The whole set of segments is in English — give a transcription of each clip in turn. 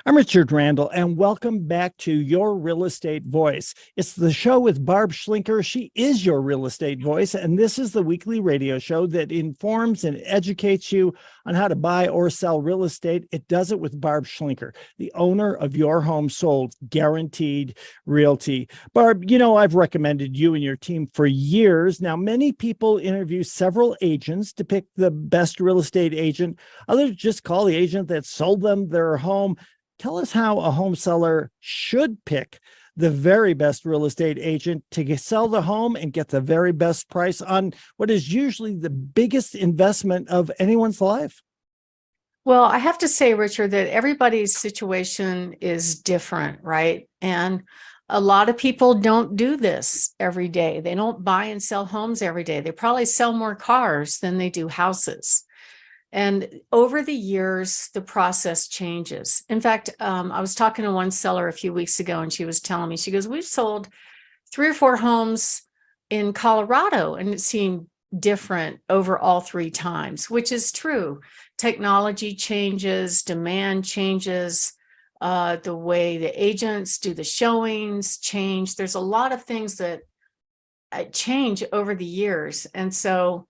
I'm Richard Randall, and welcome back to Your Real Estate Voice. It's the show with Barb Schlinker. She is your real estate voice, and this is the weekly radio show that informs and educates you on how to buy or sell real estate. It does it with Barb Schlinker, the owner of Your Home Sold Guaranteed Realty. Barb, I've recommended you and your team for years. Now, many people interview several agents to pick the best real estate agent. Others just call the agent that sold them their home. Tell us how a home seller should pick the very best real estate agent to sell the home and get the very best price on what is usually the biggest investment of anyone's life. Well, I have to say, Richard, that everybody's situation is different, right? And a lot of people don't do this every day. They don't buy and sell homes every day. They probably sell more cars than they do houses. And over the years, the process changes. In fact, I was talking to one seller a few weeks ago, and she was telling me, she goes, we've sold 3 or 4 homes in Colorado, and it seemed different over all 3 times, which is true. Technology changes, demand changes, the way the agents do the showings change. There's a lot of things that change over the years. And so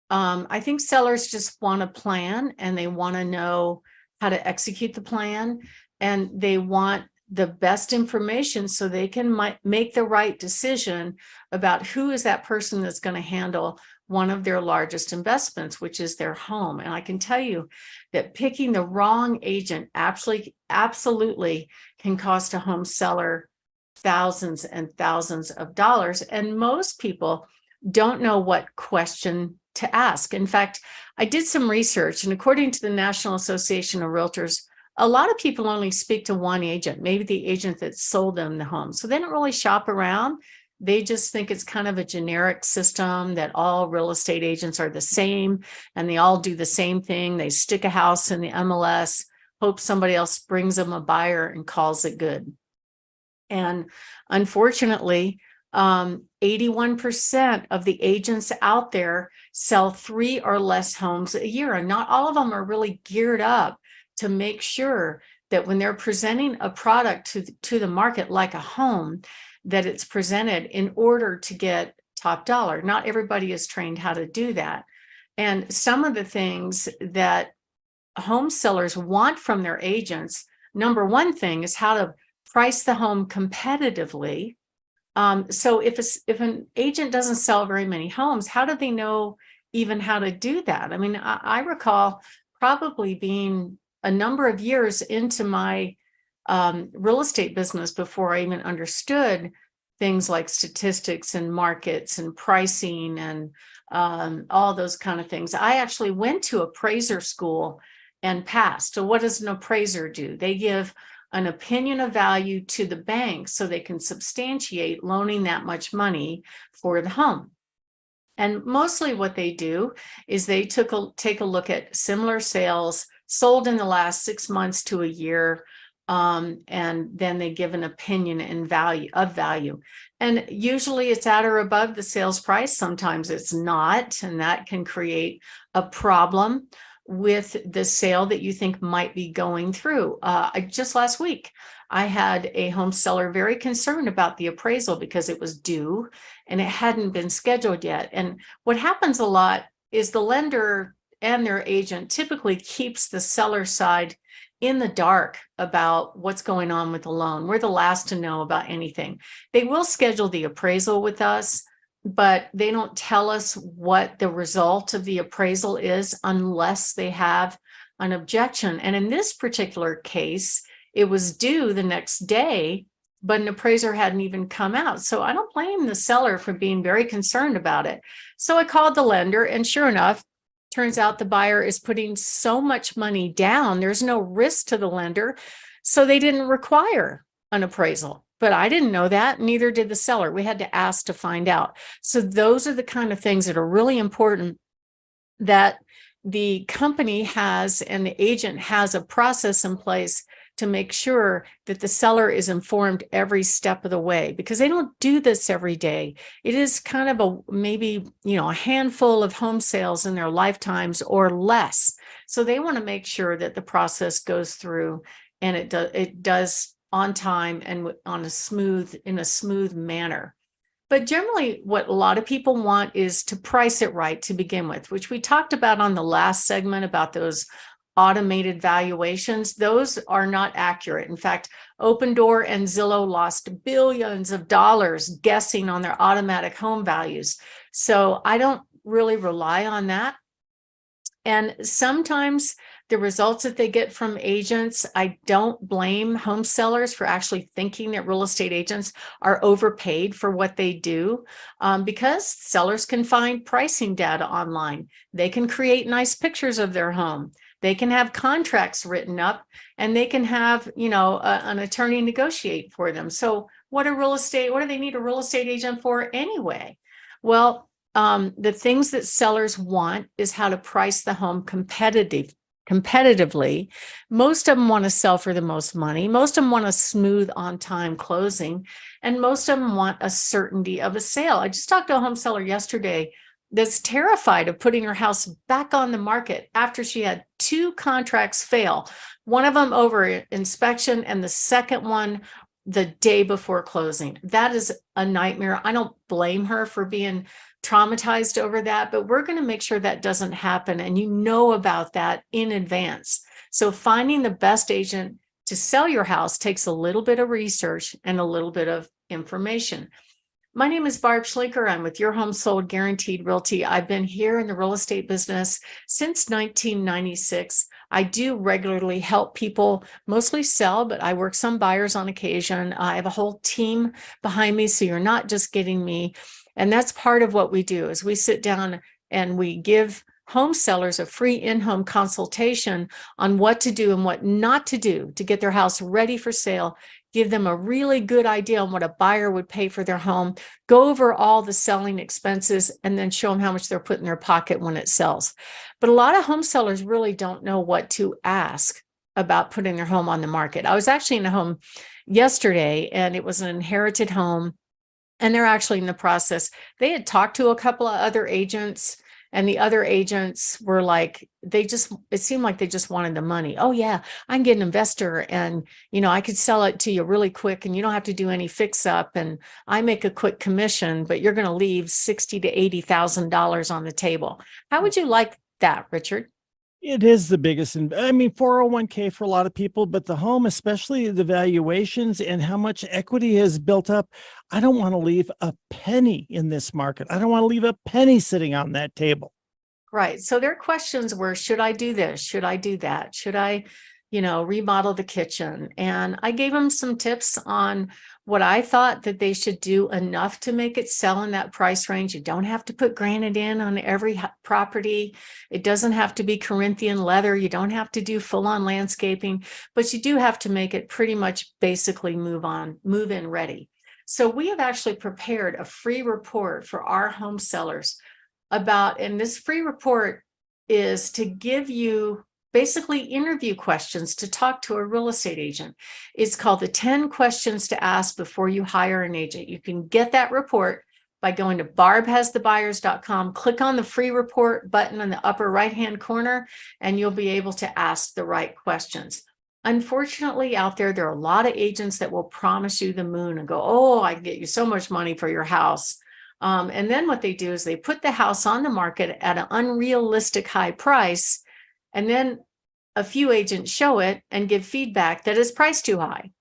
I think sellers just want a plan, and they want to know how to execute the plan, and they want the best information so they can make the right decision about who is that person that's going to handle one of their largest investments, which is their home. And I can tell you that picking the wrong agent absolutely can cost a home seller thousands and thousands of dollars. And most people don't know what question to ask. In fact, I did some research, and according to the National Association of Realtors, a lot of people only speak to one agent, maybe the agent that sold them the home. So they don't really shop around. They just think it's kind of a generic system, that all real estate agents are the same and they all do the same thing. They stick a house in the MLS, hope somebody else brings them a buyer and calls it good. And unfortunately, 81% of the agents out there sell 3 or less homes a year, and not all of them are really geared up to make sure that when they're presenting a product to the market like a home, that it's presented in order to get top dollar. Not everybody is trained how to do that. And some of the things that home sellers want from their agents, number one thing is how to price the home competitively. So if an agent doesn't sell very many homes, how do they know even how to do that? I mean, I recall probably being a number of years into my real estate business before I even understood things like statistics and markets and pricing and all those kind of things. I actually went to appraiser school and passed. So what does an appraiser do? They give an opinion of value to the bank so they can substantiate loaning that much money for the home. And mostly what they do is they take a look at similar sales sold in the last 6 months to a year, and then they give an opinion in value. And usually it's at or above the sales price. Sometimes it's not, and that can create a problem with the sale that you think might be going through. Just last week, I had a home seller very concerned about the appraisal because it was due and it hadn't been scheduled yet. And what happens a lot is the lender and their agent typically keeps the seller side in the dark about what's going on with the loan. We're the last to know about anything. They will schedule the appraisal with us, but they don't tell us what the result of the appraisal is unless they have an objection. And in this particular case, it was due the next day, but an appraiser hadn't even come out. So I don't blame the seller for being very concerned about it. So I called the lender, and sure enough, turns out the buyer is putting so much money down, there's no risk to the lender. So they didn't require an appraisal. But I didn't know that, neither did the seller. We had to ask to find out. So those are the kind of things that are really important, that the company has and the agent has a process in place to make sure that the seller is informed every step of the way, because they don't do this every day. It is kind of maybe a handful of home sales in their lifetimes or less. So they want to make sure that the process goes through and it does on time and in a smooth manner. But generally, what a lot of people want is to price it right to begin with, which we talked about on the last segment about those automated valuations. Those are not accurate. In fact, Open Door and Zillow lost billions of dollars guessing on their automatic home values. So I don't really rely on that. And sometimes the results that they get from agents, I don't blame home sellers for actually thinking that real estate agents are overpaid for what they do, because sellers can find pricing data online. They can create nice pictures of their home. They can have contracts written up, and they can have, an attorney negotiate for them. So what do they need a real estate agent for anyway? Well, the things that sellers want is how to price the home competitively. Most of them want to sell for the most money. Most of them want a smooth on-time closing, and most of them want a certainty of a sale. I just talked to a home seller yesterday that's terrified of putting her house back on the market after she had 2 contracts fail. One of them over inspection, and the second one the day before closing. That is a nightmare. I don't blame her for being traumatized over that, but we're going to make sure that doesn't happen, and you know about that in advance. So finding the best agent to sell your house takes a little bit of research and a little bit of information. My name is Barb Schlinker. I'm with Your Home Sold Guaranteed Realty. I've been here in the real estate business since 1996. I do regularly help people mostly sell, but I work some buyers on occasion. I have a whole team behind me, so you're not just getting me. And that's part of what we do is we sit down and we give home sellers a free in-home consultation on what to do and what not to do to get their house ready for sale, give them a really good idea on what a buyer would pay for their home, go over all the selling expenses, and then show them how much they're putting in their pocket when it sells. But a lot of home sellers really don't know what to ask about putting their home on the market. I was actually in a home yesterday, and it was an inherited home. And they're actually in the process. They had talked to a couple of other agents, and the other agents were like, it seemed like they just wanted the money. Oh yeah, I can get an investor, and I could sell it to you really quick, and you don't have to do any fix up, and I make a quick commission, but you're going to leave $60,000 to $80,000 on the table. How would you like that, Richard? It is the biggest, 401k for a lot of people, but the home, especially the valuations and how much equity has built up. I don't want to leave a penny in this market. I don't want to leave a penny sitting on that table. Right. So their questions were, should I do this? Should I do that? Should I, remodel the kitchen? And I gave them some tips on what I thought that they should do enough to make it sell in that price range. You don't have to put granite in on every property. It doesn't have to be Corinthian leather. You don't have to do full-on landscaping, but you do have to make it pretty much basically move-in ready. So we have actually prepared a free report for our home sellers and this free report is to give you basically interview questions to talk to a real estate agent. It's called the 10 questions to ask before you hire an agent. You can get that report by going to barbhasthebuyers.com, click on the free report button in the upper right-hand corner, and you'll be able to ask the right questions. Unfortunately, out there are a lot of agents that will promise you the moon and go, oh, I can get you so much money for your house. And then what they do is they put the house on the market at an unrealistic high price. And then a few agents show it and give feedback that it's priced too high.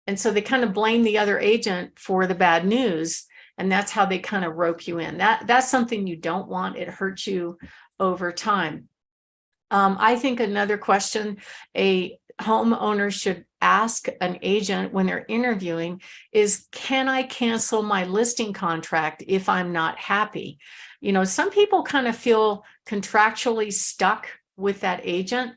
And so they kind of blame the other agent for the bad news. And that's how they kind of rope you in. That's something you don't want. It hurts you over time. I think another question a homeowner should ask an agent when they're interviewing is, can I cancel my listing contract if I'm not happy? Some people kind of feel contractually stuck with that agent.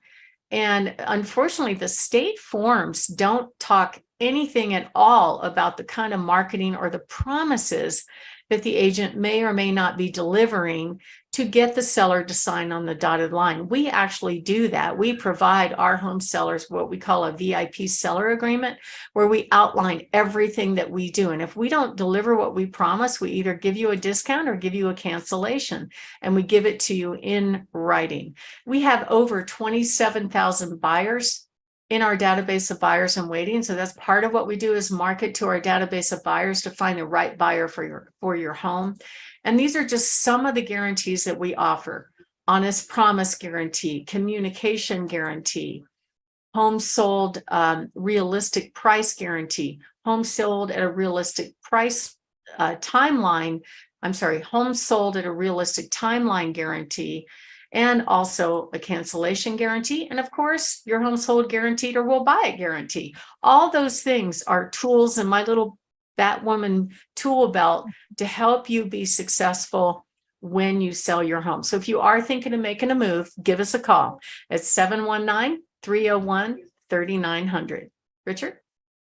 And unfortunately, the state forms don't talk anything at all about the kind of marketing or the promises that the agent may or may not be delivering to get the seller to sign on the dotted line. We actually do that. We provide our home sellers what we call a VIP seller agreement, where we outline everything that we do. And if we don't deliver what we promise, we either give you a discount or give you a cancellation, and we give it to you in writing. We have over 27,000 buyers in our database of buyers in waiting. So that's part of what we do, is market to our database of buyers to find the right buyer for your home. And these are just some of the guarantees that we offer: honest promise guarantee, communication guarantee, home sold realistic price guarantee, home sold at a realistic price timeline. I'm sorry, home sold at a realistic timeline guarantee, and also a cancellation guarantee. And of course, your home sold guaranteed or we'll buy it guarantee. All those things are tools in my little Batwoman tool belt to help you be successful when you sell your home. So if you are thinking of making a move, give us a call at 719-301-3900. Richard?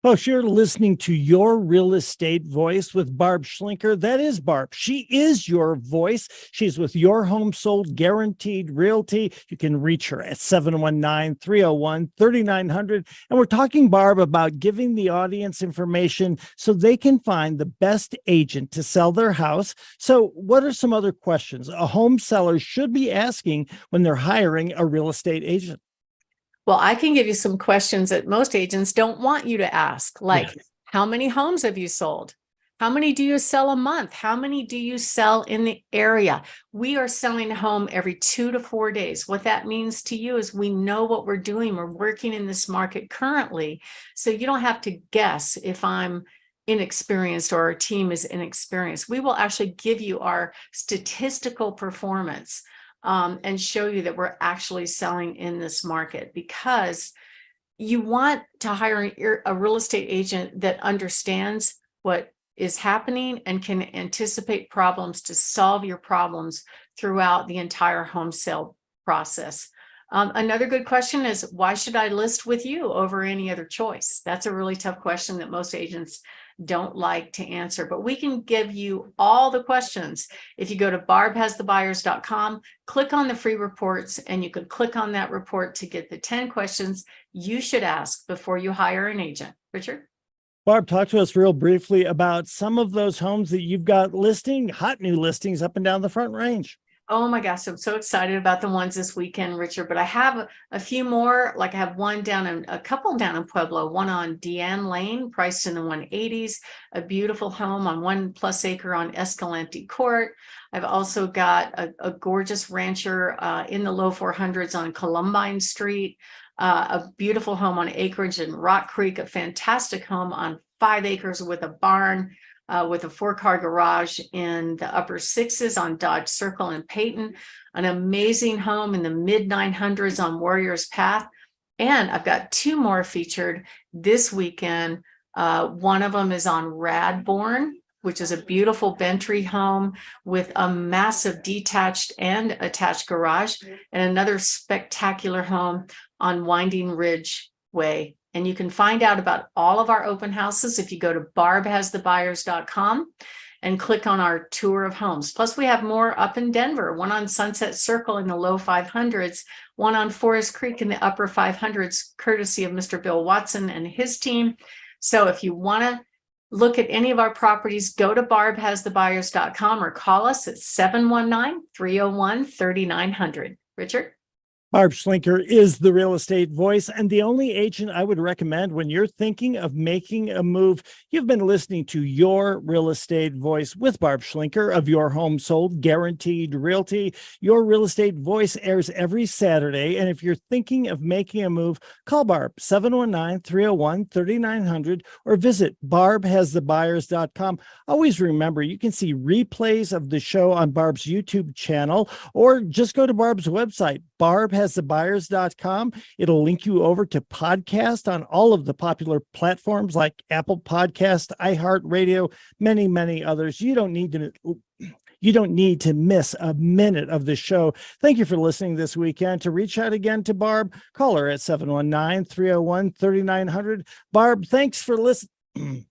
Folks, you're listening to Your Real Estate Voice with Barb Schlinker. That is Barb. She is your voice. She's with Your Home Sold Guaranteed Realty. You can reach her at 719-301-3900. And we're talking, Barb, about giving the audience information so they can find the best agent to sell their house. So what are some other questions a home seller should be asking when they're hiring a real estate agent? Well, I can give you some questions that most agents don't want you to ask, like, Yes. How many homes have you sold? How many do you sell a month? How many do you sell in the area? We are selling a home every 2 to 4 days. What that means to you is we know what we're doing. We're working in this market currently. So you don't have to guess if I'm inexperienced or our team is inexperienced. We will actually give you our statistical performance and show you that we're actually selling in this market, because you want to hire a real estate agent that understands what is happening and can anticipate problems to solve your problems throughout the entire home sale process. Another good question is, why should I list with you over any other choice? That's a really tough question that most agents don't like to answer, but we can give you all the questions. If you go to barbhasthebuyers.com, click on the free reports, and you can click on that report to get the 10 questions you should ask before you hire an agent. Richard? Barb, talk to us real briefly about some of those homes that you've got listing, hot new listings up and down the Front Range. Oh my gosh, I'm so excited about the ones this weekend, Richard, but I have a few more. Like I have a couple down in Pueblo, one on Deanne Lane, priced in the 180s, a beautiful home on 1+ acre on Escalante Court. I've also got a gorgeous rancher in the low 400s on Columbine Street, a beautiful home on acreage in Rock Creek, a fantastic home on 5 acres with a barn, with a 4-car garage in the upper 6s on Dodge Circle in Peyton, an amazing home in the mid 900s on Warriors Path. And I've got 2 more featured this weekend. One of them is on Radbourne, which is a beautiful Bentry home with a massive detached and attached garage, and another spectacular home on Winding Ridge Way. And you can find out about all of our open houses if you go to barbhasthebuyers.com and click on our tour of homes. Plus, we have more up in Denver, one on Sunset Circle in the low 500s, one on Forest Creek in the upper 500s, courtesy of Mr. Bill Watson and his team. So if you want to look at any of our properties, go to barbhasthebuyers.com or call us at 719-301-3900. Richard? Barb Schlinker is the real estate voice and the only agent I would recommend when you're thinking of making a move. You've been listening to Your Real Estate Voice with Barb Schlinker of Your Home Sold Guaranteed Realty. Your Real Estate Voice airs every Saturday. And if you're thinking of making a move, call Barb 719-301-3900 or visit barbhasthebuyers.com. Always remember, you can see replays of the show on Barb's YouTube channel, or just go to Barb's website, barbhasthebuyers.com. It'll link you over to podcast on all of the popular platforms like Apple Podcast, iHeartRadio, many, many others. You don't need to miss a minute of the show. Thank you for listening this weekend. To reach out again to Barb, call her at 719-301-3900. Barb, thanks for listening.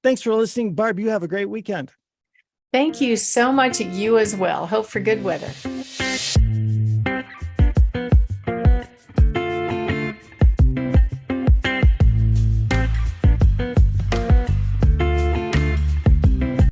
Thanks for listening. Barb, you have a great weekend. Thank you so much. You as well. Hope for good weather.